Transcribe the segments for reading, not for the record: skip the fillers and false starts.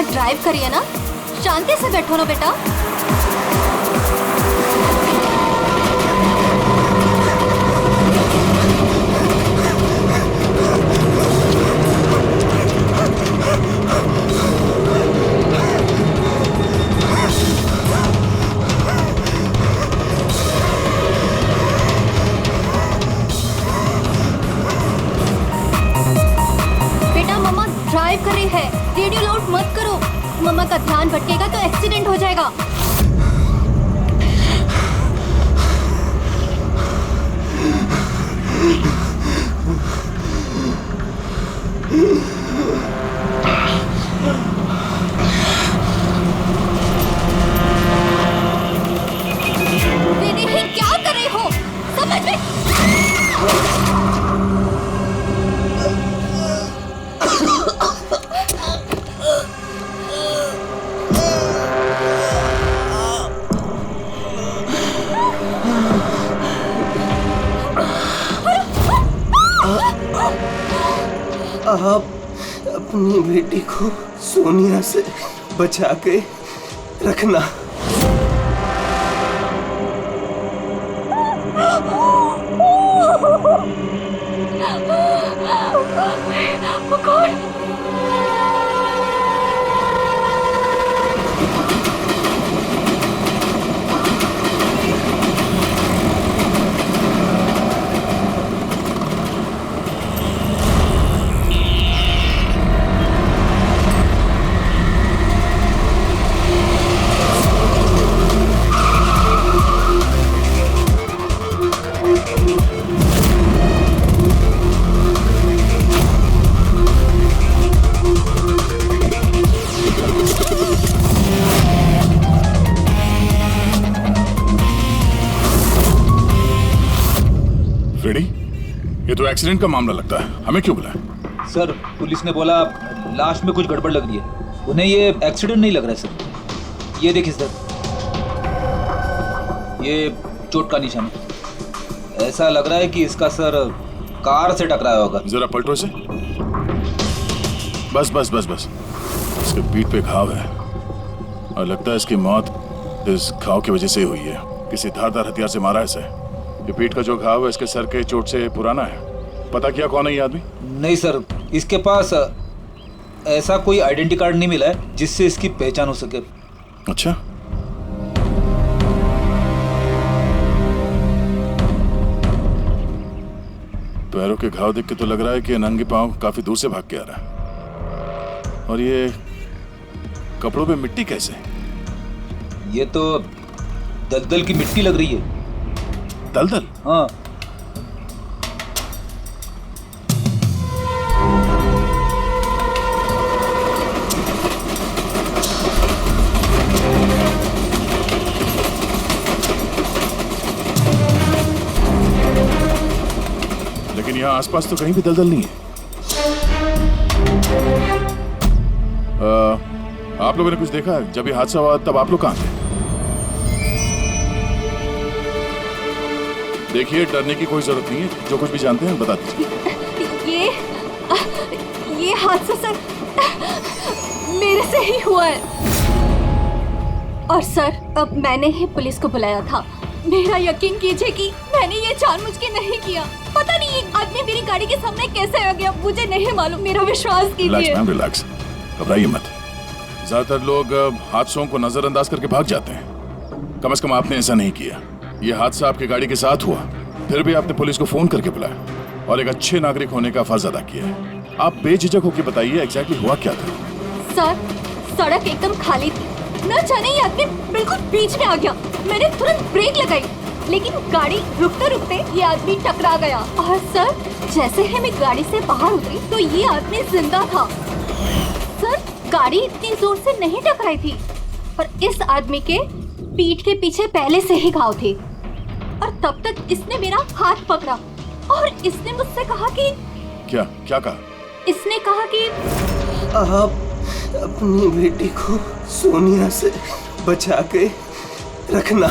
मम्मा drive करिए ना, शांति से बैठो ना बेटा। ड्राइव कर रही है, रेडियो लाउड मत करो, मम्मा का ध्यान भटकेगा तो एक्सीडेंट हो जाएगा। दीदी क्या कर रही हो, समझ में? आप अपनी बेटी को सोनिया से बचा के रखना। वो कौन? फ्रेडी, ये तो एक्सीडेंट का मामला लगता है, हमें क्यों बुलाया? सर, पुलिस ने बोला लाश में कुछ गड़बड़ लग रही है, उन्हें ये एक्सीडेंट नहीं लग रहा है सर। ये देखिए सर, ये चोट का निशान है। ऐसा लग रहा है कि इसका सर कार से टकराया होगा। जरा पलटो इसे। बस बस बस बस, इसके पीठ पे घाव है और लगता है इसकी मौत इस घाव की वजह से हुई है। किसी धारदार हथियार से मारा है इसे। ये पीठ का जो घाव है इसके सर के चोट से पुराना है। पता किया कौन है ये आदमी? नहीं सर, इसके पास ऐसा कोई आइडेंटिटी कार्ड नहीं मिला है जिससे इसकी पहचान हो सके। अच्छा, पैरों के घाव देख के तो लग रहा है कि नंगे पांव काफी दूर से भाग के आ रहा है। और ये कपड़ों पे मिट्टी कैसे? ये तो दलदल की मिट्टी लग रही है। दलदल? हाँ। लेकिन यहाँ आसपास तो कहीं भी दलदल नहीं है। आप लोगों ने कुछ देखा? जब ये हादसा हुआ तब आप लोग कहाँ थे? देखिए, डरने की कोई जरूरत नहीं है, जो कुछ भी जानते हैं बता दीजिए। ये हादसा सर मेरे से ही हुआ है। और सर, अब मैंने ही पुलिस को बुलाया था। मेरा यकीन कीजिए कि मैंने ये जानबूझ के नहीं किया। पता नहीं ये आदमी मेरी गाड़ी के सामने कैसे आ गया, मुझे नहीं मालूम। मेरा विश्वास कीजिए। रिलैक्स मैम, रिलैक्स, घबराइए मत। ज्यादातर लोग हादसों को नजरअंदाज करके भाग जाते हैं। कम से कम आपने ऐसा नहीं किया। ये हादसा आपकी गाड़ी के साथ हुआ, फिर भी आपने पुलिस को फोन करके बुलाया और एक अच्छे नागरिक होने का फर्ज अदा किया है। आप बेझिझक होकर बताइए एग्जैक्टली हुआ क्या था? सर, सड़क एकदम खाली थी, न जाने ये आदमी बिल्कुल बीच में आ गया। मैंने तुरंत ब्रेक लगाई, लेकिन गाड़ी रुकते रुकते ये आदमी टकरा गया। और सर, जैसे ही मैं गाड़ी से बाहर उतरी तो ये आदमी जिंदा था। सर, गाड़ी इतनी जोर से नहीं टकराई थी और इस आदमी के पीठ के पीछे पहले से ही घाव थे। और तब तक इसने मेरा हाथ पकड़ा और इसने मुझसे कहा कि क्या कहा? इसने कहा कि आप अपनी बेटी को सोनिया से बचा के रखना।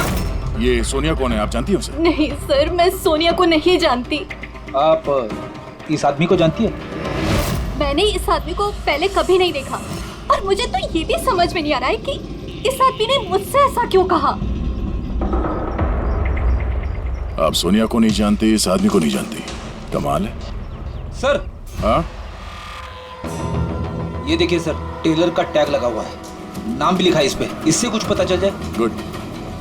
ये सोनिया कौन है, आप जानती हैं उसे? नहीं सर, मैं सोनिया को नहीं जानती। आप इस आदमी को जानती है? मैंने इस आदमी को पहले कभी नहीं देखा। और मुझे तो ये भी समझ में नहीं आ रहा है कि इस आदमी ने मुझसे ऐसा क्यों कहा। आप सोनिया को नहीं जानती, इस आदमी को नहीं जानती, कमाल है। सर हाँ, ये देखिए सर, टेलर का टैग लगा हुआ है, नाम भी लिखा है इस पे, इससे कुछ पता चल जाए। गुड।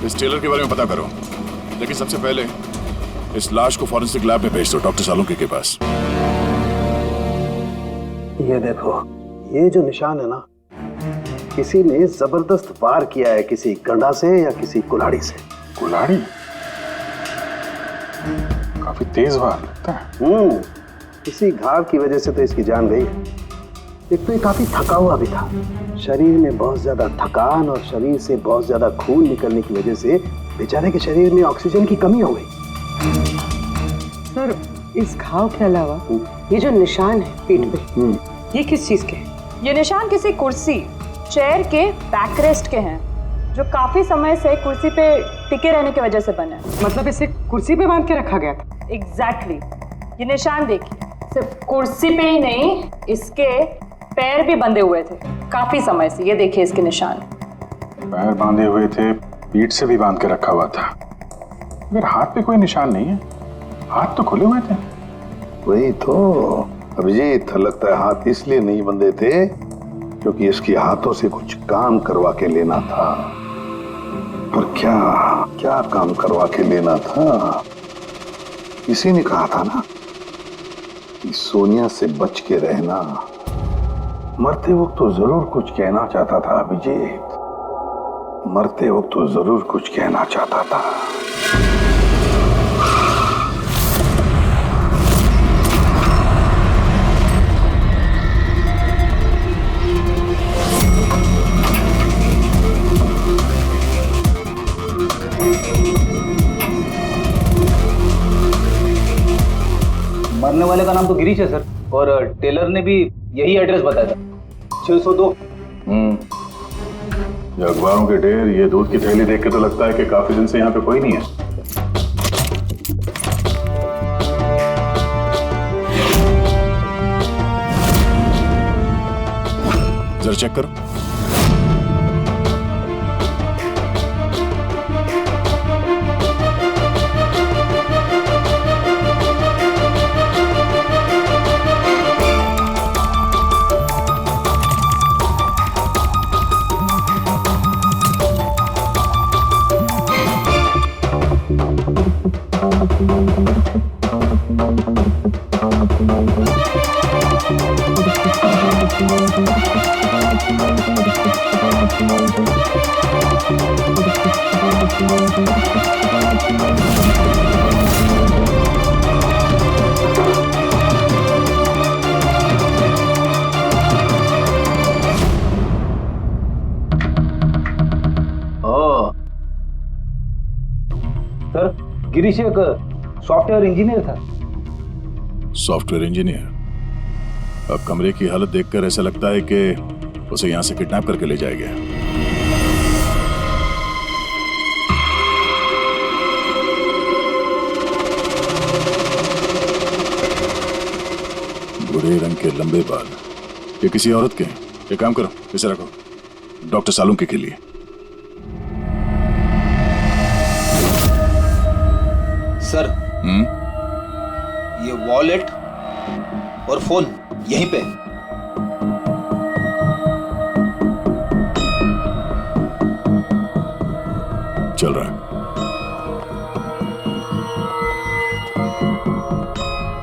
इस टेलर के बारे में पता करो, लेकिन सबसे पहले इस लाश को फॉरेंसिक लैब में भेज दो, डॉक्टर सालुंके के पास। ये देखो, ये जो निशान है ना, किसी ने जबरदस्त वार किया है, किसी गंडा से या किसी कुल्हाड़ी से। कुल्हाड़ी? काफी तेज वार लगता है। किसी घाव की वजह से तो इसकी जान गई है। एक तो ये काफी थका हुआ भी था, शरीर में बहुत ज्यादा थकान और शरीर से बहुत ज्यादा खून निकलने की वजह से बेचारे के शरीर में ऑक्सीजन की कमी हो गई। सर, इस घाव के अलावा ये जो निशान है पीठ पे, ये किस चीज के हैं? ये निशान किसी कुर्सी, चेयर के बैकरेस्ट के हैं, जो काफी समय से कुर्सी पे टिके रहने की वजह से बने हैं। मतलब इसे कुर्सी पे बांध के रखा गया था? एग्जैक्टली। ये निशान देखिए, सिर्फ कुर्सी पे ही नहीं, इसके पैर भी बंधे हुए थे काफी समय से। ये देखिए इसके निशान। पैर बांधे हुए थे, पीठ से भी बांध के रखा हुआ था, मगर हाथ पे कोई निशान नहीं है। हाथ तो खुले हुए थे। वही तो अभिजीत, लगता है हाथ इसलिए नहीं बंधे थे क्योंकि इसके हाथों से कुछ काम करवा के लेना था। पर क्या क्या काम करवा के लेना था? किसी ने कहा था ना कि सोनिया से बच के रहना। मरते वक्त तो जरूर कुछ कहना चाहता था अभिजीत, मरते वक्त तो जरूर कुछ कहना चाहता था। मरने वाले का नाम तो गिरीश है सर, और टेलर ने भी यही एड्रेस बताया था, 602। ये अखबारों के ढेर, ये दूध की थैली देख के तो लगता है कि काफी दिन से यहाँ पे कोई नहीं है। जरा चेक करो। सर, गिरीश एक सॉफ्टवेयर इंजीनियर था। Software engineer? अब कमरे की हालत देखकर ऐसा लगता है कि उसे यहां से किडनैप करके ले जाया गया। भूरे रंग के लंबे बाल, ये किसी औरत के हैं। एक काम करो, इसे रखो, डॉक्टर सालुंके के लिए। सर, ये वॉलेट और फोन यहीं पे। चल रहा है।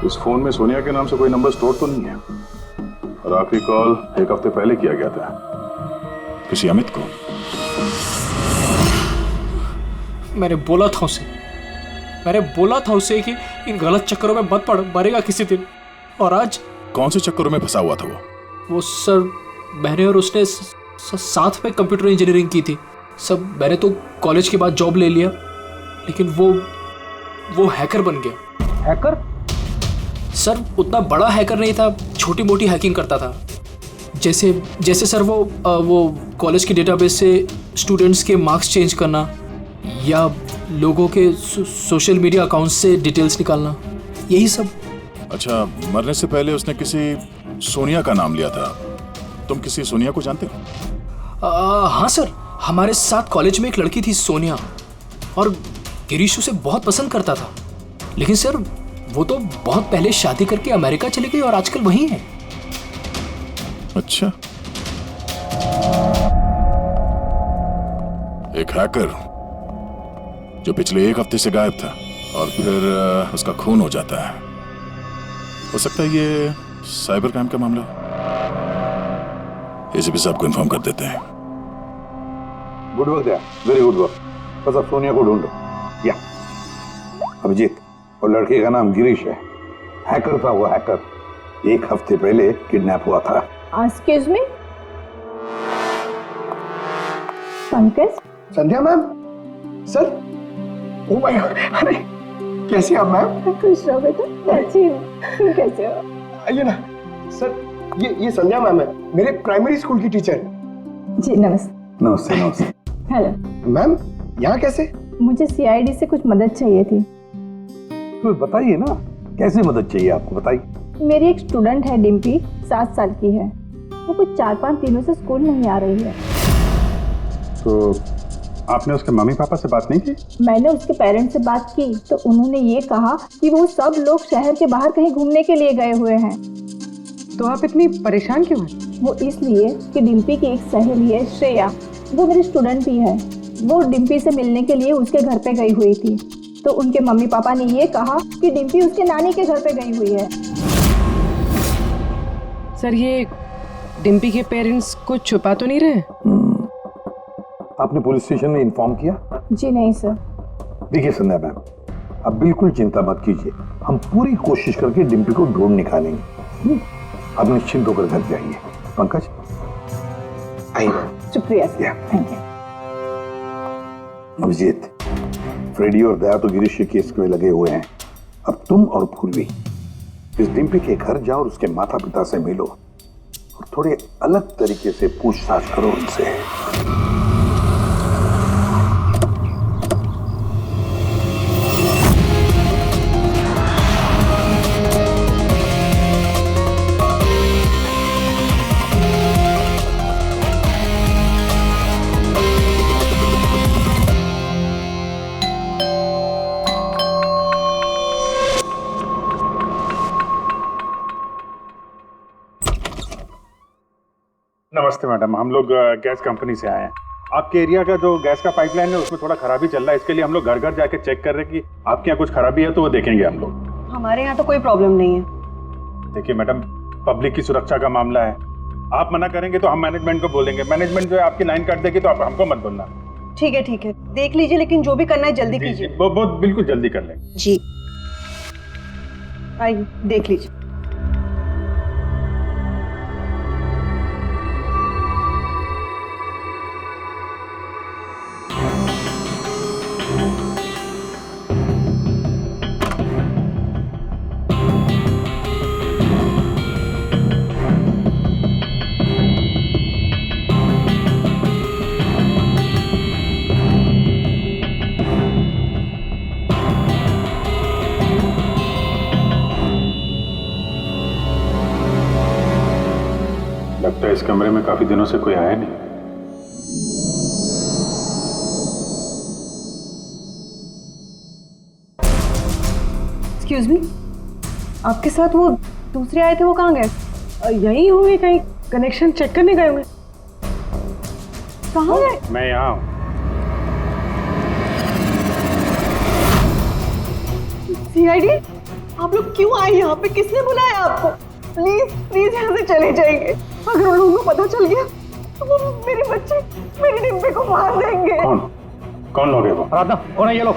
इस फोन में सोनिया के नाम से कोई नंबर स्टोर तो नहीं है, और आखिरी कॉल एक हफ्ते पहले किया गया था। किसी अमित को? मैंने बोला था उसे कि इन गलत चक्करों में मत पड़, मरेगा किसी दिन। और आज कौन से चक्करों में फंसा हुआ था वो सर, मैंने और उसने साथ में कंप्यूटर इंजीनियरिंग की थी सब। मैंने तो कॉलेज के बाद जॉब ले लिया, लेकिन वो हैकर बन गया। हैकर? सर, उतना बड़ा हैकर नहीं था, छोटी मोटी हैकिंग करता था। जैसे सर वो कॉलेज के डेटाबेस से स्टूडेंट्स के मार्क्स चेंज करना, या लोगों के सोशल मीडिया अकाउंट से डिटेल्स निकालना, यही सब। अच्छा, मरने से पहले उसने किसी सोनिया का नाम लिया था, तुम किसी सोनिया को जानते हो? हाँ सर, हमारे साथ कॉलेज में एक लड़की थी सोनिया, और गिरीश उसे बहुत पसंद करता था। लेकिन सर वो तो बहुत पहले शादी करके अमेरिका चली गई और आजकल वहीं है। अच्छा, एक हैकर जो पिछले 1 हफ्ते से गायब था और फिर उसका खून हो जाता है। हो सकता है ये साइबर क्राइम का मामला हो। एसीपी साहब को इन्फॉर्म कर देते हैं। गुड वर्क यार, वेरी गुड वर्क। बस अब सोनिया को ढूंढो। या अभिजीत, और लड़के का नाम गिरीश है। हैकर था वो, हैकर 1 हफ्ते पहले किडनैप हुआ था। Excuse me, Pankaj. Sandhya ma'am, sir. Oh my God, अरे कैसे आप मैम? खुश रहो बेटा, अच्छी हूँ, तुम कैसे हो? आइए ना सर। ये संध्या मैम है, मेरे प्राइमरी स्कूल की टीचर। जी नमस्ते। नमस्ते नमस्ते। हेलो मैम, यहाँ कैसे? मुझे सीआईडी से कुछ मदद चाहिए थी। तो बताइए ना, कैसे मदद चाहिए आपको, बताइए। मेरी एक स्टूडेंट है डिम्पी, 7 साल की है। वो कुछ 4-5 दिनों से स्कूल नहीं आ रही है। तो आपने उसके मम्मी पापा से बात नहीं की? मैंने उसके पेरेंट्स से बात की तो उन्होंने ये कहा कि वो सब लोग शहर के बाहर कहीं घूमने के लिए गए हुए हैं। तो आप इतनी परेशान क्यों हैं? वो इसलिए कि डिम्पी की एक सहेली है श्रेया, वो मेरी स्टूडेंट भी है। वो डिम्पी से मिलने के लिए उसके घर पे गई हुई थी, तो उनके मम्मी पापा ने ये कहा कि डिम्पी उसके नानी के घर पे गई हुई है। सर, ये डिम्पी के पेरेंट्स कुछ छुपा तो नहीं रहे? आपने पुलिस स्टेशन में इन्फॉर्म किया? जी नहीं सर। देखिए संध्या मैम, अब बिल्कुल चिंता मत कीजिए, हम पूरी कोशिश करके डिम्पी को ढूंढ निकालेंगे। आप निश्चिंत होकर घर जाइए। पंकज आइए। शुक्रिया sir, thank you. Abhijeet, Freddy और दया तो गिरीश के केस में लगे हुए हैं। अब तुम और पूर्वी इस डिम्पी के घर जाओ और उसके माता पिता से मिलो और थोड़े अलग तरीके से पूछताछ करो उनसे। नमस्ते मैडम, हम लोग गैस कंपनी से आए हैं। आपके एरिया का जो गैस का पाइपलाइन है उसमें थोड़ा खराबी चल रहा है, इसके लिए हम लोग घर घर जाके चेक कर रहे हैं कि आपके यहाँ कुछ खराबी है तो वो देखेंगे हम लोग। हमारे यहाँ तो कोई प्रॉब्लम नहीं है। देखिए मैडम, पब्लिक की सुरक्षा का मामला है, आप मना करेंगे तो हम मैनेजमेंट को बोलेंगे। मैनेजमेंट जो है आपकी लाइन काट देगी तो आप हमको मत बोलना। ठीक है, देख लीजिए, लेकिन जो भी करना है जल्दी कीजिए। वो बिल्कुल जल्दी कर लेंगे। जी, आइए देख लीजिए। लगता है इस कमरे में काफी दिनों से कोई आया नहीं। एक्सक्यूज मी, आपके साथ वो दूसरे आए थे, वो कहाँ गए? यहीं होंगे कहीं, कनेक्शन चेक करने गए होंगे। कहाँ गए? मैं यहाँ हूँ। सीआईडी, आप लोग क्यों आए यहाँ पे? किसने बुलाया आपको? प्लीज प्लीज यहाँ से चले जाइए। अगर उन लोगों को पता चल गया तो वो मेरे बच्चे, मेरे डिम्पी को मार देंगे। कौन लोग है वो? राधा, कौन है ये लोग?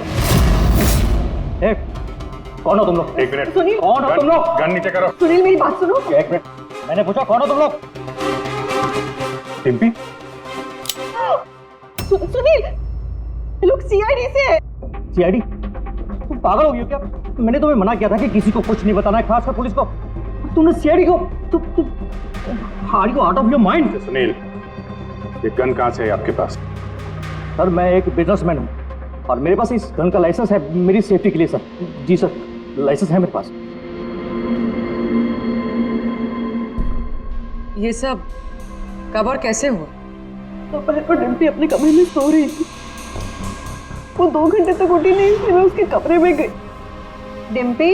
एक, कौन हो तुम लोग? एक मिनट, सुनील, कौन हो तुम लोग? गन नीचे करो। सुनील मेरी बात सुनो। एक मिनट, मैंने पूछा कौन हो तुम लोग? डिम्पी? सुनील, ये लोग सीआईडी से है। सीआईडी? तुम पागल हो गई हो क्या? मैंने तुम्हें मना किया था कि किसी को कुछ नहीं बताना है, खासकर पुलिस को। तुमने सीआईडी को, हार्ड को out of your mind. Sunil, ये गन कहाँ से है आपके पास? सर, मैं एक बिजनेसमैन हूँ और मेरे पास इस गन का लाइसेंस है मेरी सेफ्टी के लिए सर। जी सर, लाइसेंस है मेरे पास। ये सब कब और कैसे हुआ? दोपहर को डिम्पी अपने कमरे में सो रही थी। वो 2 घंटे तक उठी नहीं थी। मैं उसके कमरे में गई। डिम्पी,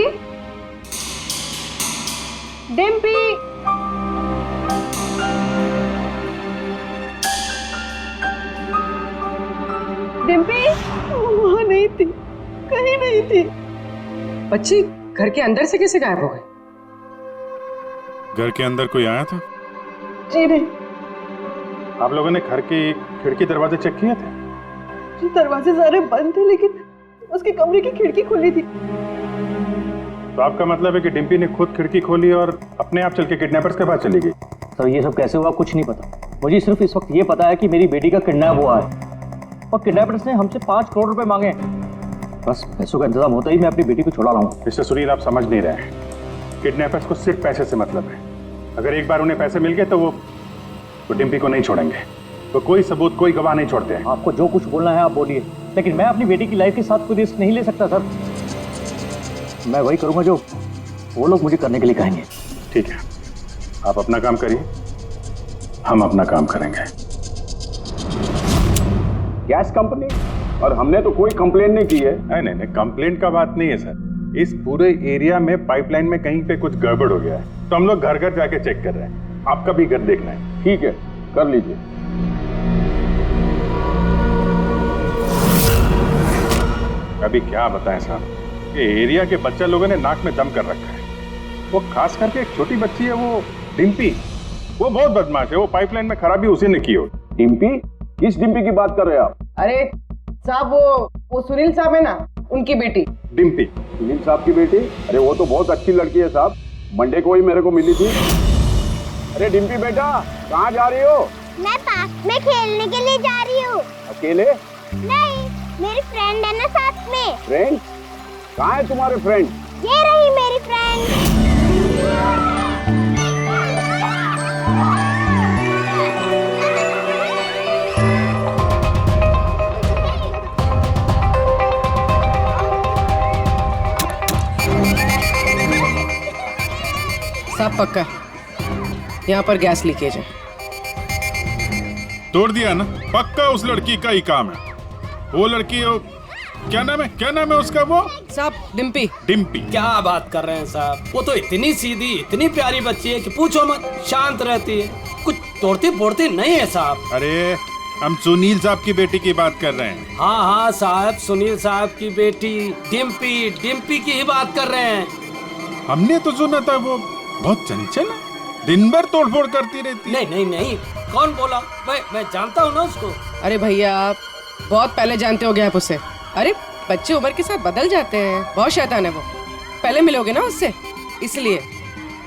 डिम्पी, डिम्पी वहाँ नहीं थी, कहीं नहीं थी। बच्ची घर के अंदर से कैसे गायब हो गई? घर के अंदर कोई आया था? जी नहीं। आप लोगों ने घर की खिड़की दरवाजे चेक किए थे? जी दरवाजे सारे बंद थे, लेकिन उसके कमरे की खिड़की खुली थी। तो आपका मतलब है कि डिम्पी ने खुद खिड़की खोली और अपने आप चल के किडनैपर्स के पास चली गई? सर ये सब कैसे हुआ कुछ नहीं पता। मुझे सिर्फ इस वक्त ये पता है कि मेरी बेटी का किडनैप हुआ है और किडनैपर्स ने हमसे 5 करोड़ रुपए मांगे हैं। बस पैसों का इंतजाम होता ही मैं अपनी बेटी को छुड़ा लाऊंगा। मिस्टर सुनील, आप समझ नहीं रहे हैं। किडनैपर्स को सिर्फ पैसे से मतलब है। अगर एक बार उन्हें पैसे मिल गए तो वो डिम्पी को नहीं छोड़ेंगे। तो कोई सबूत, कोई गवाह नहीं छोड़ते हैं। आपको जो कुछ बोलना है आप बोलिए, लेकिन मैं अपनी बेटी की लाइफ के साथ कोई रिस्क नहीं ले सकता सर। मैं वही करूंगा जो वो लोग मुझे करने के लिए कहेंगे। ठीक है, आप अपना काम करिए, हम अपना काम करेंगे। Gas company? और हमने तो कोई कंप्लेन नहीं की है। नहीं, कंप्लेंट का बात नहीं है सर। इस पूरे एरिया में पाइपलाइन में कहीं पे कुछ गड़बड़ हो गया है, तो हम लोग घर घर जाके चेक कर रहे हैं। आपका भी घर देखना है। ठीक है, कर लीजिए। अभी क्या बताएं साहब, ये एरिया के बच्चा लोगों ने नाक में दम कर रखा है। वो खास करके एक छोटी बच्ची है, वो डिम्पी, वो बहुत बदमाश है। वो पाइपलाइन में खराबी उसी ने की हो। डिम्पी? किस डिम्पी की बात कर रहे हैं आप? अरे साहब वो सुनील साहब है ना, उनकी बेटी डिम्पी। सुनील साहब की बेटी? अरे वो तो बहुत अच्छी लड़की है साहब, मंडे को ही मेरे को मिली थी। अरे डिम्पी बेटा, कहाँ जा रही हो? मैं पार्क में खेलने के लिए जा रही हूँ। अकेले? नहीं, मेरी फ्रेंड है ना साथ में। फ्रेंड? कहाँ है तुम्हारे फ्रेंड? ये रही मेरी फ्रेंड। सब पक्का यहाँ पर गैस लीकेज है। तोड़ दिया ना, पक्का उस लड़की का ही काम है। वो लड़की क्या नाम है उसका? वो साहब डिम्पी। डिम्पी? क्या बात कर रहे हैं साहब, वो तो इतनी सीधी, इतनी प्यारी बच्ची है कि पूछो मत। शांत रहती है, कुछ तोड़ती फोड़ती नहीं है साहब। अरे हम सुनील साहब की बेटी की बात कर रहे हैं। हाँ साहब, सुनील साहब की बेटी डिम्पी की ही बात कर रहे हैं। हमने तो सुना था वो बहुत चंचल है, दिन भर तोड़फोड़ करती रहती है। नहीं, कौन बोला? मैं जानता हूँ ना उसको। अरे भैया, आप बहुत पहले जानते हो गए आप उससे। अरे बच्चे उम्र के साथ बदल जाते हैं, बहुत शैतान है वो। पहले मिलोगे ना उससे, इसलिए।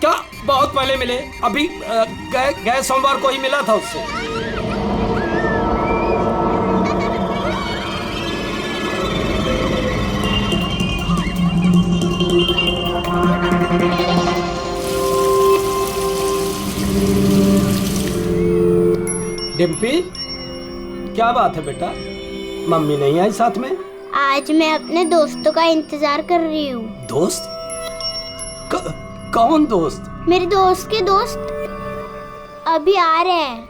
क्या बहुत पहले मिले? अभी गए सोमवार को ही मिला था उससे। डिम्पी, क्या बात है बेटा, मम्मी नहीं आई साथ में? आज मैं अपने दोस्तों का इंतजार कर रही हूँ। दोस्त? कौन दोस्त? मेरे दोस्त के दोस्त अभी आ रहे हैं।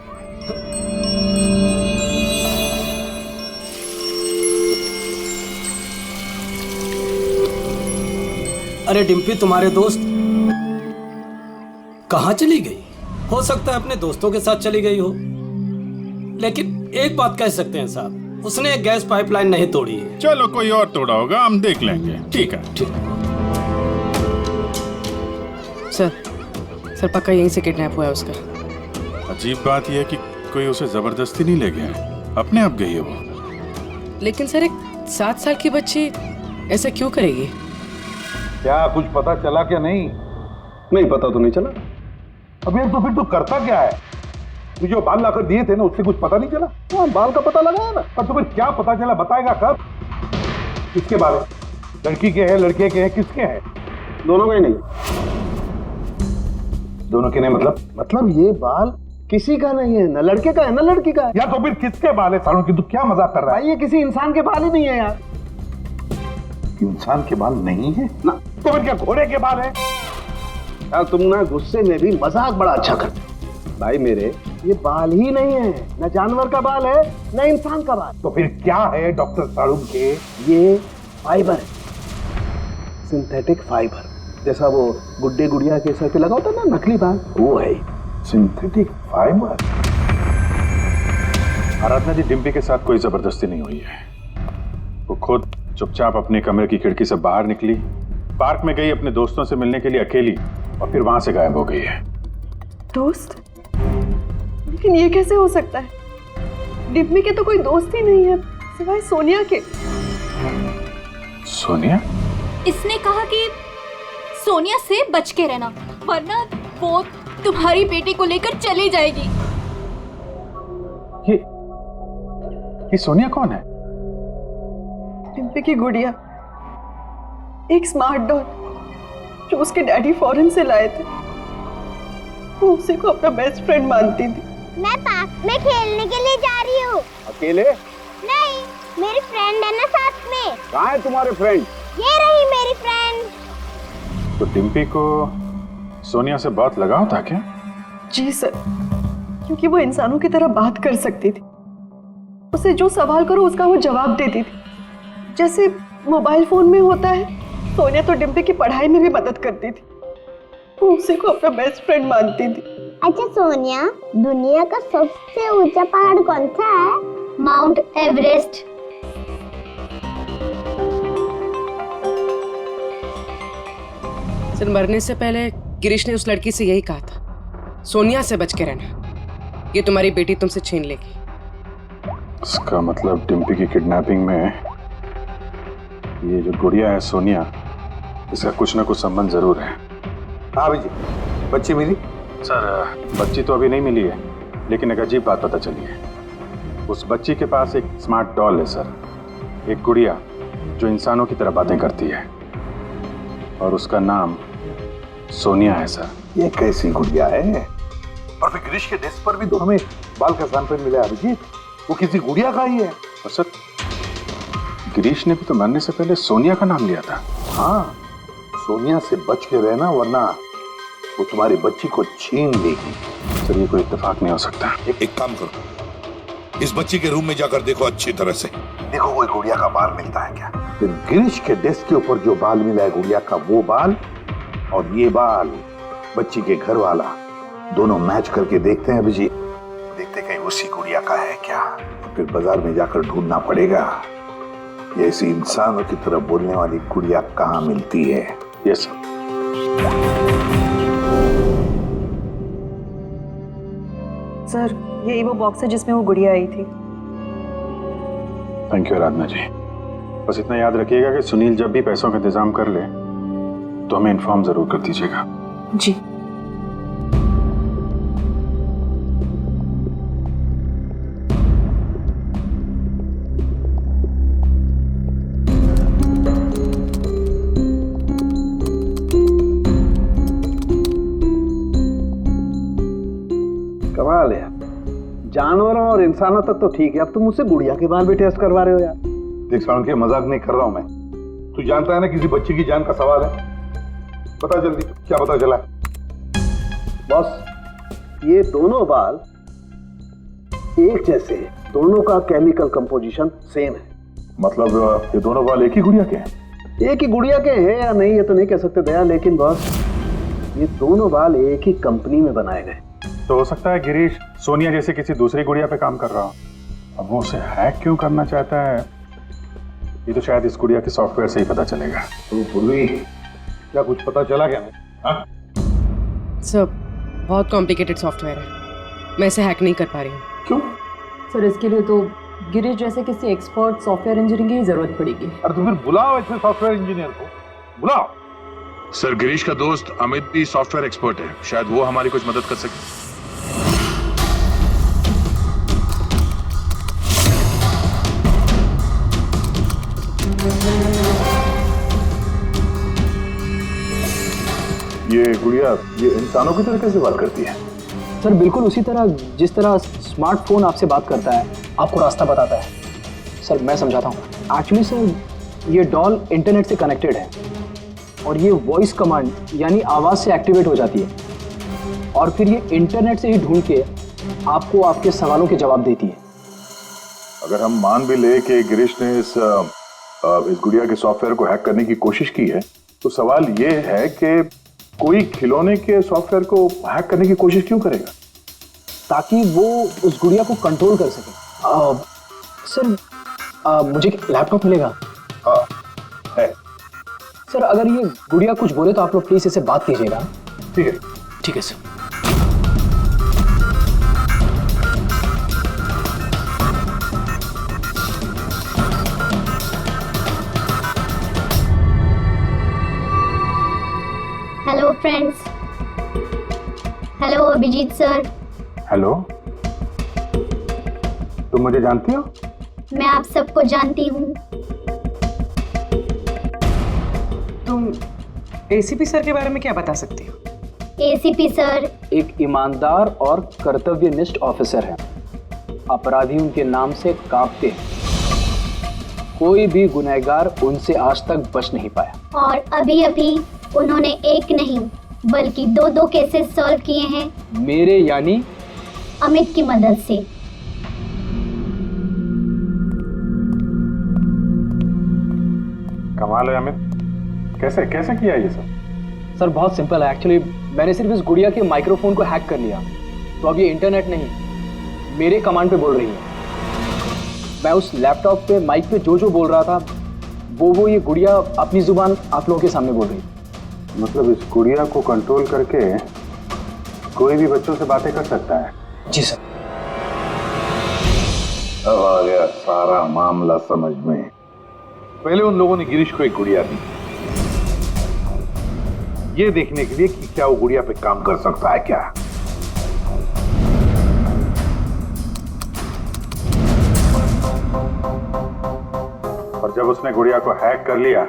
अरे डिम्पी, तुम्हारे दोस्त कहाँ चली गई? हो सकता है अपने दोस्तों के साथ चली गई हो, लेकिन एक बात कह सकते हैं साहब, उसने गैस पाइपलाइन नहीं तोड़ी है। चलो कोई और तोड़ा होगा, हम देख लेंगे। ठीक है। सर पक्का यहीं से किडनैप हुआ है उसका। अजीब बात यह है कि कोई उसे जबरदस्ती नहीं ले गया है, अपने आप गई है वो। लेकिन सर एक 7 साल की बच्ची ऐसा क्यों करेगी? क्या कुछ पता चला क्या? नहीं पता तो नहीं चला। अबे तो फिर तू करता क्या है? तू जो बाल लाकर दिए थे ना, उससे कुछ पता नहीं चला? हाँ, बाल का पता लगाया ना, पर तुम्हें क्या पता चला? बताएगा कब? किसके बारे? लड़की के हैं, लड़के के हैं, किसके हैं? दोनों के नहीं। दोनों के नहीं मतलब ये बाल किसी का नहीं है, ना लड़के का है ना लड़की का है। या तो फिर किसके बाल है? सालों की तू क्या मजाक कर रहा है? ये किसी इंसान के बाल ही नहीं है यार। इंसान के बाल नहीं है ना, तो फिर क्या घोड़े के बाल है? यार तुम ना गुस्से में भी मजाक बड़ा अच्छा करते भाई। मेरे ये बाल ही नहीं है, न जानवर का बाल है न इंसान का बाल। तो फिर क्या है डॉक्टर साड़ू के? ये फाइबर है, सिंथेटिक फाइबर, जैसा वो गुड्डे गुड़िया के सर पे लगा होता ना नकली बाल, वो है सिंथेटिक फाइबर। आराधना जी, डिम्पी के साथ कोई जबरदस्ती नहीं हुई है। वो खुद चुपचाप अपने कमरे की खिड़की से बाहर निकली, पार्क में गई अपने दोस्तों से मिलने के लिए अकेली, और फिर वहां से गायब हो गई है। दोस्त? लेकिन ये कैसे हो सकता है? डिम्पी के तो कोई दोस्त ही नहीं है सिवाय सोनिया के। सोनिया? इसने कहा कि सोनिया से बच के रहना, वरना वो तुम्हारी बेटी को लेकर चली जाएगी। ये सोनिया कौन है? डिम्पी की गुड़िया, एक स्मार्ट डॉल जो उसके डैडी फॉरेन से लाए थे। वो उसी को अपना बेस्ट फ्रेंड मानती थी। मैं पार्क में खेलने के लिए जा रही हूँ। अकेले? नहीं, मेरी फ्रेंड है ना साथ में। कहाँ है तुम्हारे फ्रेंड? ये रही मेरी फ्रेंड। तो डिम्पी को सोनिया से बहुत लगाव था क्या? जी सर, क्योंकि वो इंसानों की तरह बात कर सकती थी। उसे जो सवाल करो उसका वो जवाब देती थी, जैसे मोबाइल फोन में होता है। सोनिया तो डिम्पी की पढ़ाई में भी मदद करती थी। वो उसी को अपना बेस्ट फ्रेंड मानती थी। अच्छा सोनिया, दुनिया का सबसे ऊंचा पहाड़ कौन सा है? Mount Everest. सर, मरने से पहले गिरीश ने उस लड़की से यही कहा था, सोनिया से बच के रहना, ये तुम्हारी बेटी तुमसे छीन लेगी। इसका मतलब डिम्पी की किडनैपिंग में ये जो गुड़िया है सोनिया, इसका कुछ ना कुछ संबंध जरूर है। हाँ जी, बच्ची मिली? सर, बच्ची तो अभी नहीं मिली है, लेकिन एक अजीब बात पता चली है। उस बच्ची के पास एक स्मार्ट डॉल है सर, एक गुड़िया जो इंसानों की तरह बातें करती है, और उसका नाम सोनिया है सर। ये कैसी गुड़िया है? और फिर गिरीश के डेस्क पर भी तो हमें बाल का सैंपल मिला है अभिजीत, वो किसी गुड़िया का ही है। और सर, गिरीश ने भी तो मरने से पहले सोनिया का नाम लिया था। हाँ, सोनिया से बच के रहना, वरना वो तुम्हारी बच्ची को छीन लेगी। सर, ये कोई इत्तेफाक नहीं हो सकता। एक काम करो, इस बच्ची के रूम में जाकर देखो अच्छी तरह से। देखो कोई गुड़िया का बाल मिलता है क्या। फिर गिरीश के डेस्क के ऊपर जो बाल मिला है गुड़िया का, वो बाल और ये बाल बच्ची के घर वाला, दोनों मैच करके देखते हैं अभिजीत, देखते कहीं उसी गुड़िया का है क्या। फिर बाजार में जाकर ढूंढना पड़ेगा ये ऐसी इंसानों की तरह बोलने वाली गुड़िया कहाँ मिलती है। Yes sir. सर, यही वो बॉक्स है जिसमें वो गुड़िया आई थी। थैंक यू आराधना जी। बस इतना याद रखिएगा कि सुनील जब भी पैसों का इंतजाम कर ले तो हमें इन्फॉर्म जरूर कर दीजिएगा। जी। कमाल है, जानवरों और इंसानों तक तो ठीक है, अब तुम मुझसे गुड़िया के बाल भी टेस्ट करवा रहे हो यार। देख साउंड के मजाक नहीं कर रहा हूं मैं, तू जानता है ना किसी बच्ची की जान का सवाल है। बता जल्दी, क्या पता चला? बॉस, ये दोनों बाल एक जैसे हैं, दोनों का केमिकल कंपोजिशन सेम है। मतलब ये दोनों बाल एक ही गुड़िया के हैं? एक ही गुड़िया के हैं या नहीं ये तो नहीं कह सकते दया, लेकिन बॉस ये दोनों बाल एक ही कंपनी में बनाए गए। तो हो सकता है गिरीश सोनिया जैसे किसी दूसरी गुड़िया पे काम कर रहा हो। अब वो उसे हैक क्यों करना चाहता है, ये तो शायद इस गुड़िया के सॉफ्टवेयर से ही पता चलेगा। तो पूर्वी, क्या कुछ पता चला क्या? सर, बहुत कॉम्प्लिकेटेड सॉफ्टवेयर है, मैं इसे हैक नहीं कर पा रही हूँ। क्यों? सर, इसके लिए तो गिरीश जैसे किसी एक्सपर्ट सॉफ्टवेयर इंजीनियर की जरूरत पड़ेगी। अरे तो फिर बुलाओ ऐसे सॉफ्टवेयर इंजीनियर को, बुलाओ। सर, गिरीश का दोस्त अमित भी सॉफ्टवेयर एक्सपर्ट है, शायद वो हमारी कुछ मदद कर सके। ये गुड़िया ये इंसानों की तरह कैसे बात करती है? सर, बिल्कुल उसी तरह जिस तरह स्मार्टफोन आपसे बात करता है, आपको रास्ता बताता है। सर, मैं समझाता हूँ। एक्चुअली सर, ये डॉल इंटरनेट से कनेक्टेड है और ये वॉइस कमांड यानी आवाज़ से एक्टिवेट हो जाती है, और फिर ये इंटरनेट से ही ढूंढ के आपको आपके सवालों के जवाब देती है। अगर हम मान भी ले कि गिरीश ने इस गुड़िया के सॉफ्टवेयर को हैक करने की कोशिश की है, तो सवाल ये है कि कोई खिलौने के सॉफ्टवेयर को हैक करने की कोशिश क्यों करेगा? ताकि वो उस गुड़िया को कंट्रोल कर सके। सर मुझे लैपटॉप मिलेगा? हाँ है। सर अगर ये गुड़िया कुछ बोले तो आप लोग प्लीज इसे बात कीजिएगा। ठीक है। ठीक है sir. Hello friends. Hello Abhijeet sir. Hello, तुम मुझे जानती हो? मैं आप सबको जानती हूँ। तुम एसीपी सर के बारे में क्या बता सकती हो? एसीपी सर एक ईमानदार और कर्तव्यनिष्ठ ऑफिसर हैं। अपराधी उनके नाम से कांपते हैं। कोई भी गुनहगार उनसे आज तक बच नहीं पाया। और अभी अभी उन्होंने एक नहीं बल्कि दो केसेस सॉल्व किए हैं मेरे यानी अमित की मदद से। कमाल है अमित, कैसे कैसे किया ये सब? सर बहुत सिंपल है एक्चुअली। मैंने सिर्फ इस गुड़िया के माइक्रोफोन को हैक कर लिया, तो अब ये इंटरनेट नहीं मेरे कमांड पे बोल रही है। मैं उस लैपटॉप पे माइक पे जो बोल रहा था वो ये गुड़िया अपनी जुबान आप लोगों के सामने बोल रही है। मतलब इस गुड़िया को कंट्रोल करके कोई भी बच्चों से बातें कर सकता है? जी सर। अब आ गया सारा मामला समझ में। पहले उन लोगों ने गिरीश को एक गुड़िया दी, ये देखने के लिए कि क्या वो गुड़िया पे काम कर सकता है क्या। और जब उसने गुड़िया को हैक कर लिया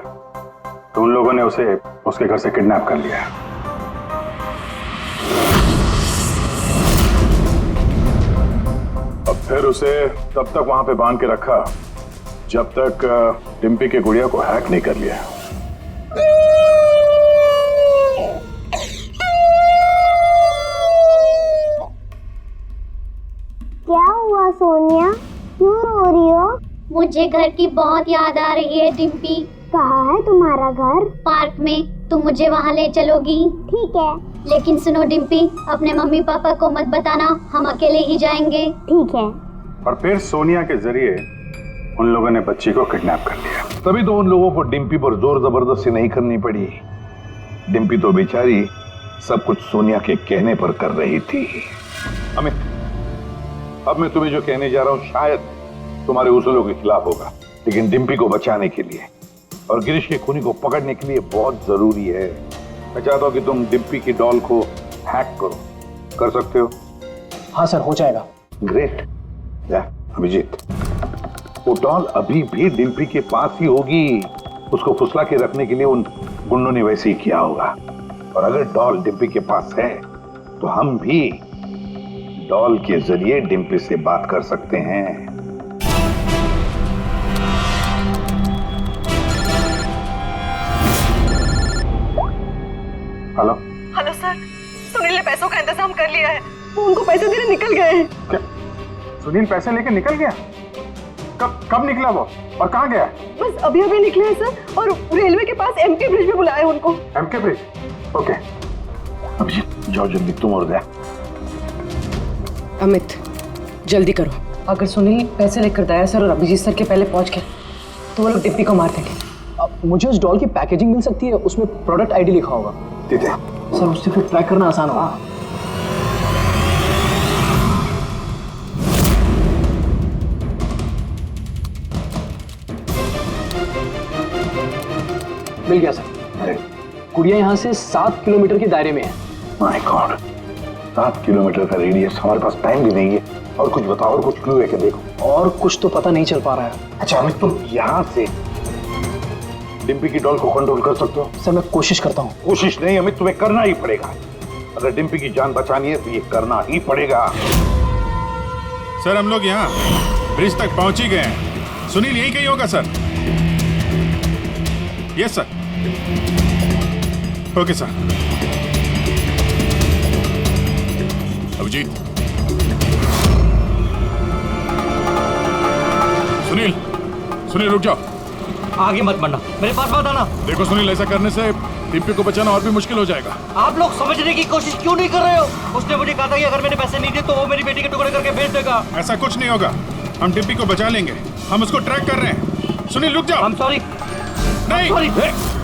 तो उन लोगों ने उसे उसके घर से किडनैप कर लिया। अब फिर उसे तब तक वहां पे बांध के रखा जब तक डिम्पी के गुड़िया को हैक नहीं कर लिया। क्या हुआ सोनिया, क्यों रो रही हो? मुझे घर की बहुत याद आ रही है डिम्पी। कहाँ है तुम्हारा घर? पार्क में। तुम मुझे वहाँ ले चलोगी? ठीक है। लेकिन सुनो डिम्पी, अपने मम्मी पापा को मत बताना, हम अकेले ही जाएंगे। ठीक है। और फिर सोनिया के जरिए उन लोगों ने बच्ची को किडनैप कर लिया। तभी तो उन लोगों को डिम्पी पर जोर जबरदस्ती नहीं करनी पड़ी। डिम्पी तो बेचारी सब कुछ सोनिया के कहने पर कर रही थी। अमित, अब मैं तुम्हें जो कहने जा रहा हूं शायद तुम्हारे उसूलों के खिलाफ होगा, लेकिन डिम्पी को बचाने के लिए और गिरीश के खूनी को पकड़ने के लिए बहुत जरूरी है। मैं चाहता हूं कि तुम डिम्पी की डॉल को हैक करो। कर सकते हो? हाँ सर, हो जाएगा। ग्रेट। अभिजीत, वो डॉल अभी भी डिम्पी के पास ही होगी। उसको फुसला के रखने के लिए उन गुंडों ने वैसे ही किया होगा। और अगर डॉल डिम्पी के पास है तो हम भी डॉल के जरिए डिम्पी से बात कर सकते हैं। हेलो हेलो सर, सुनील ने पैसों का इंतजाम कर लिया है। वो उनको पैसे देने निकल गए हैं। क्या सुनील पैसे लेके निकल गया? कब निकला वो और कहाँ गया? बस अभी अभी निकले हैं सर, और रेलवे के पास एमके ब्रिज पे बुलाया उनको। MK bridge? ओके। अभिजीत जाओ जल्दी, तुम और गया। अमित जल्दी करो। अगर सुनील पैसे लेकर दया सर और अभिजीत सर के पहले पहुंच गए तो वो लोग डिप्पी को मार देंगे। मुझे उस डॉल की पैकेजिंग मिल सकती है, उसमें प्रोडक्ट आईडी लिखा होगा। ठीक है सर, उससे फिर ट्रैक करना आसान होगा। मिल गया सर। गुड़िया यहाँ से 7 किलोमीटर के दायरे में है। माय गॉड, 7 किलोमीटर का रेडियस। हमारे पास टाइम भी नहीं है। और कुछ बताओ, और कुछ क्लू है क्या? देखो और कुछ तो पता नहीं चल पा रहा है। अच्छा अमित, तुम यहाँ से डिम्पी की डॉल को कंट्रोल कर सकते हो? सर मैं कोशिश करता हूँ। कोशिश नहीं अमित, तुम्हें करना ही पड़ेगा। अगर डिम्पी की जान बचानी है तो ये करना ही पड़ेगा। सर हम लोग यहाँ ब्रिज तक पहुंच ही गए हैं। सुनील यहीं कहीं होगा sir. Yes sir. Okay sir. Abhijeet Sunil, Sunil रुक जाओ। आगे मत बढ़ना, मेरे पास मत आना। देखो सुनील, ऐसा करने से डिम्पी को बचाना और भी मुश्किल हो जाएगा। आप लोग समझने की कोशिश क्यों नहीं कर रहे हो? उसने मुझे कहा था कि अगर मैंने पैसे नहीं दिए तो वो मेरी बेटी के टुकड़े करके भेज देगा। ऐसा कुछ नहीं होगा, हम डिम्पी को बचा लेंगे। हम उसको ट्रैक कर रहे हैं। सुनील रुक जाओ। I'm sorry। नहीं। I'm sorry।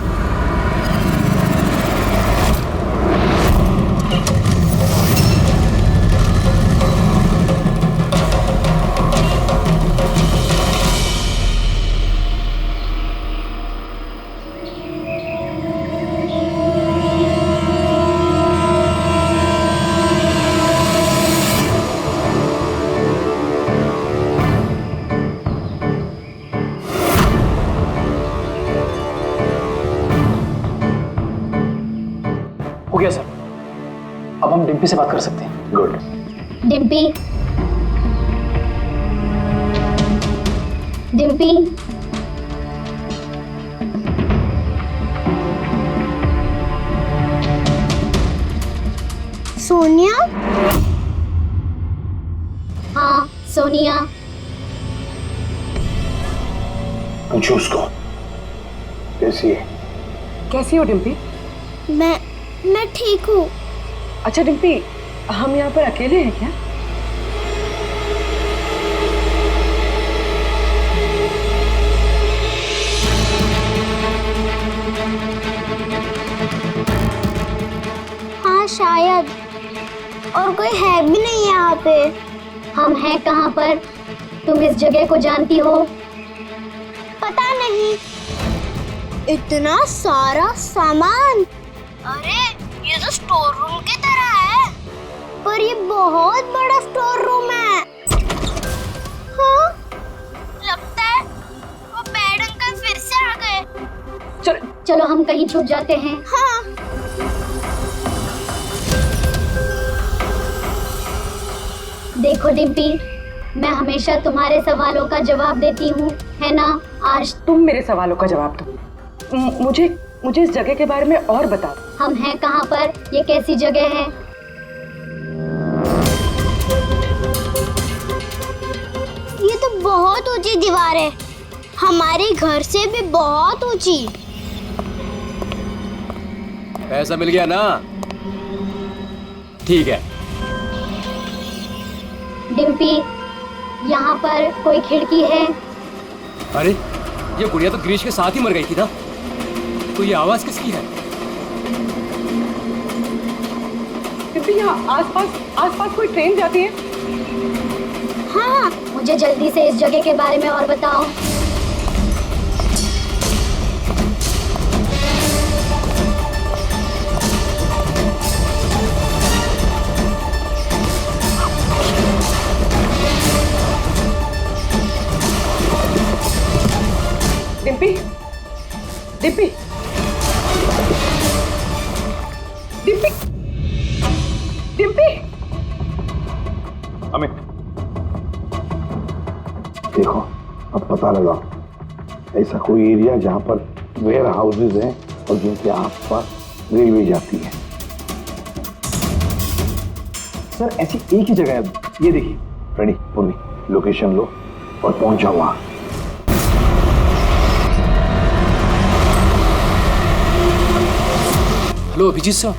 हो गया सर, अब हम डिम्पी से बात कर सकते हैं। गुड। डिम्पी, डिम्पी, सोनिया? हाँ सोनिया। पूछो उसको कैसी है। कैसी हो डिम्पी? मैं ठीक हूँ। अच्छा डिम्पी, हम यहाँ पर अकेले हैं क्या? हाँ शायद, और कोई है भी नहीं यहाँ पे। हम हैं कहाँ पर? तुम इस जगह को जानती हो? पता नहीं। इतना सारा सामान। अरे ये तो स्टोर रूम की तरह है, पर ये बहुत बड़ा स्टोर रूम है। हाँ, लगता है वो बैड अंकल फिर से आ गए। चलो हम कहीं छुप जाते हैं। हाँ। देखो डिम्पी, मैं हमेशा तुम्हारे सवालों का जवाब देती हूँ, है ना? आज तुम मेरे सवालों का जवाब दो। मुझे इस जगह के बारे में और बताओ। हम हैं कहाँ पर? ये कैसी जगह है? ये तो बहुत ऊंची दीवार है, हमारे घर से भी बहुत ऊंची। पैसा मिल गया ना? ठीक है। डिम्पी, यहाँ पर कोई खिड़की है? अरे ये गुड़िया तो गिरीश के साथ ही मर गई थी ना, तो ये आवाज किसकी है? डिम्पी, यहाँ आसपास कोई ट्रेन जाती है? हाँ, मुझे जल्दी से इस जगह के बारे में और बताओ। डिम्पी, डिम्पी, डिम्पी, डिम्पी। अमित, देखो अब पता लगा ऐसा कोई एरिया जहां पर वेयर हाउसेज हैं और जिनके आसपास रेलवे जाती है। सर ऐसी एक ही जगह है, ये देखिए। रेडी पुन्नी, लोकेशन लो और पहुंचा वहां। Hello Abhijeet sir.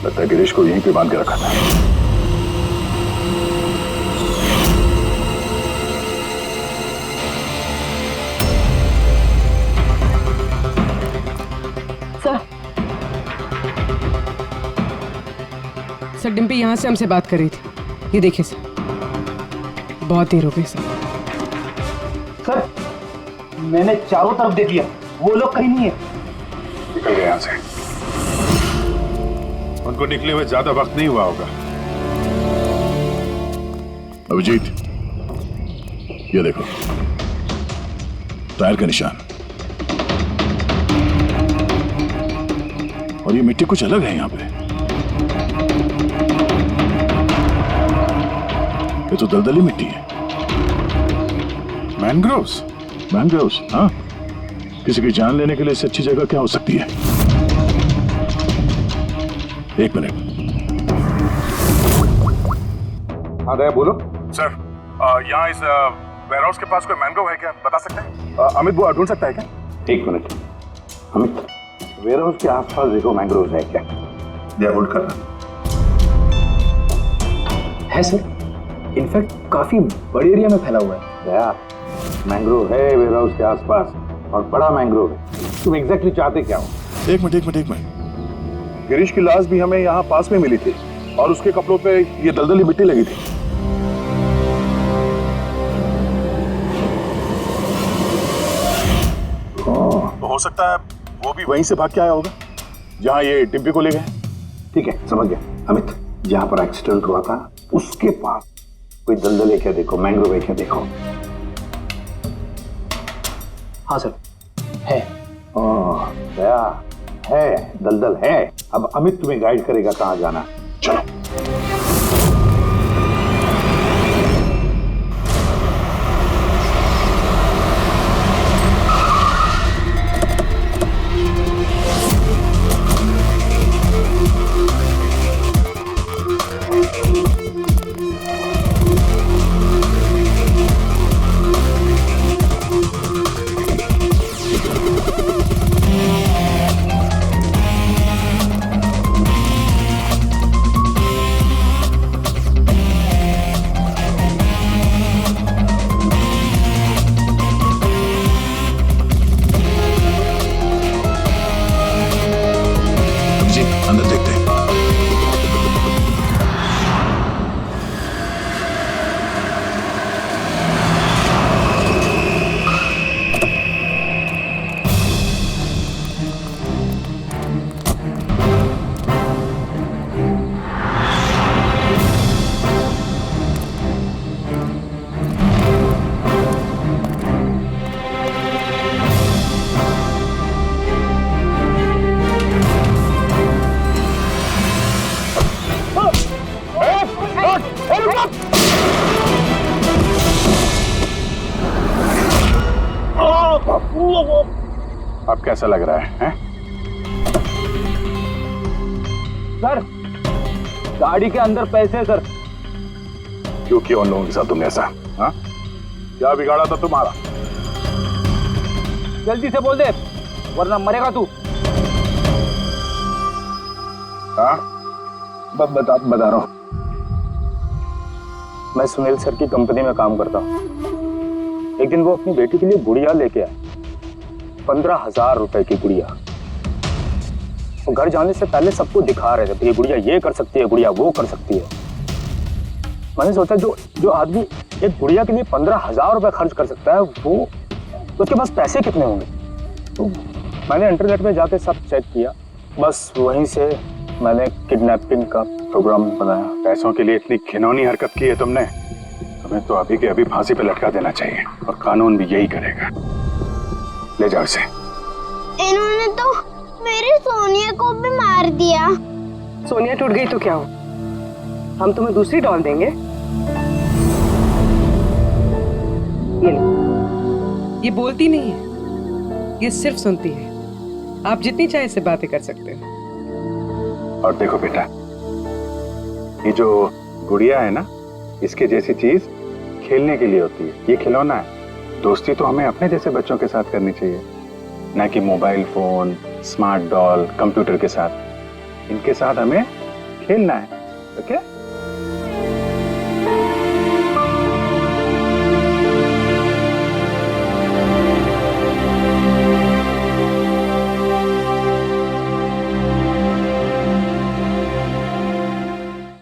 लगता है गिरीश को यहीं पे बांध के रखा था। सर डिम्पी यहाँ से हमसे बात कर रही थी। ये देखिए सर, बहुत देर हो गई सर। मैंने चारों तरफ देख लिया, वो लोग कहीं नहीं है। निकल गए यहाँ से। उनको निकले हुए ज्यादा वक्त नहीं हुआ होगा। अभिजीत, ये देखो, टायर का निशान, और ये मिट्टी कुछ अलग है यहाँ पे। ये तो दलदली मिट्टी है। मैनग्रोव्स? मैनग्रोव्स, हाँ। किसी की जान लेने के लिए इससे अच्छी जगह क्या हो सकती है? एक मिनट। हाँ दया, बोलो। सर, यहाँ इस वेयरहाउस के पास कोई मैनग्रोव है क्या, बता सकते हैं? अमित वो ढूंढ सकता है क्या? एक मिनट अमित, वेयरहाउस के आसपास देखो मैंग्रोव है क्या? दया, होल्ड करना। है सर, इनफैक्ट काफी बड़े एरिया में फैला हुआ है। दया, मैंग्रोव है वेयरहाउस के आसपास, और बड़ा मैंग्रोव है। तुम एग्जैक्टली चाहते क्या हो? एक मिनट। गिरीश की लाश भी हमें यहाँ पास में मिली थी, और उसके कपड़ों पे ये दलदली मिट्टी लगी थी। तो हो सकता है वो भी वहीं से भाग के आया होगा जहाँ ये डिम्पी को ले गए। ठीक है, समझ गया। अमित, जहाँ पर एक्सीडेंट हुआ था उसके पास कोई दलदल है क्या देखो, मैंग्रोव है क्या देखो। हाँ सर, है। दया, है, दलदल है। अब अमित तुम्हें गाइड करेगा कहाँ जाना। चलो। अंदर देखते हैं। अब कैसा लग रहा है? सर, गाड़ी के अंदर पैसे सर। क्यों किया उन लोगों के साथ तुमने ऐसा? हाँ, क्या बिगाड़ा था तुम्हारा? जल्दी से बोल दे, वरना मरेगा तू। हाँ, बता रहा हूँ। मैं सुनील सर की कंपनी में काम करता हूँ। एक दिन वो अपनी बेटी के लिए गुड़िया लेके आए, 15,000 रुपए की गुड़िया। वो घर जाने से पहले सबको दिखा रहे थे, ये गुड़िया ये कर सकती है, गुड़िया वो कर सकती है। मैंने सोचा जो आदमी एक गुड़िया के लिए 15,000 रुपए खर्च कर सकता है, वो उसके पास पैसे कितने होंगे। तो मैंने इंटरनेट में जाके सब चेक किया, बस वहीं से मैंने किडनैपिंग का प्रोग्राम बनाया। पैसों के लिए इतनी घिनौनी हरकत की है तुमने, तुम्हें तो अभी के अभी फांसी पे लटका देना चाहिए, और कानून भी यही करेगा। ले जाओ इसे। इन्होंने तो मेरी सोनिया को भी मार दिया। सोनिया टूट गई तो क्या हो, हम तुम्हें दूसरी डॉल देंगे। ये लो। ये बोलती नहीं है, ये सिर्फ सुनती है। आप जितनी चाहे इससे बातें कर सकते हो। और देखो बेटा, ये जो गुड़िया है ना, इसके जैसी चीज खेलने के लिए होती है, ये खिलौना है। दोस्ती तो हमें अपने जैसे बच्चों के साथ करनी चाहिए, ना कि mobile phone, smart doll, computer के साथ। इनके साथ हमें खेलना है, ओके?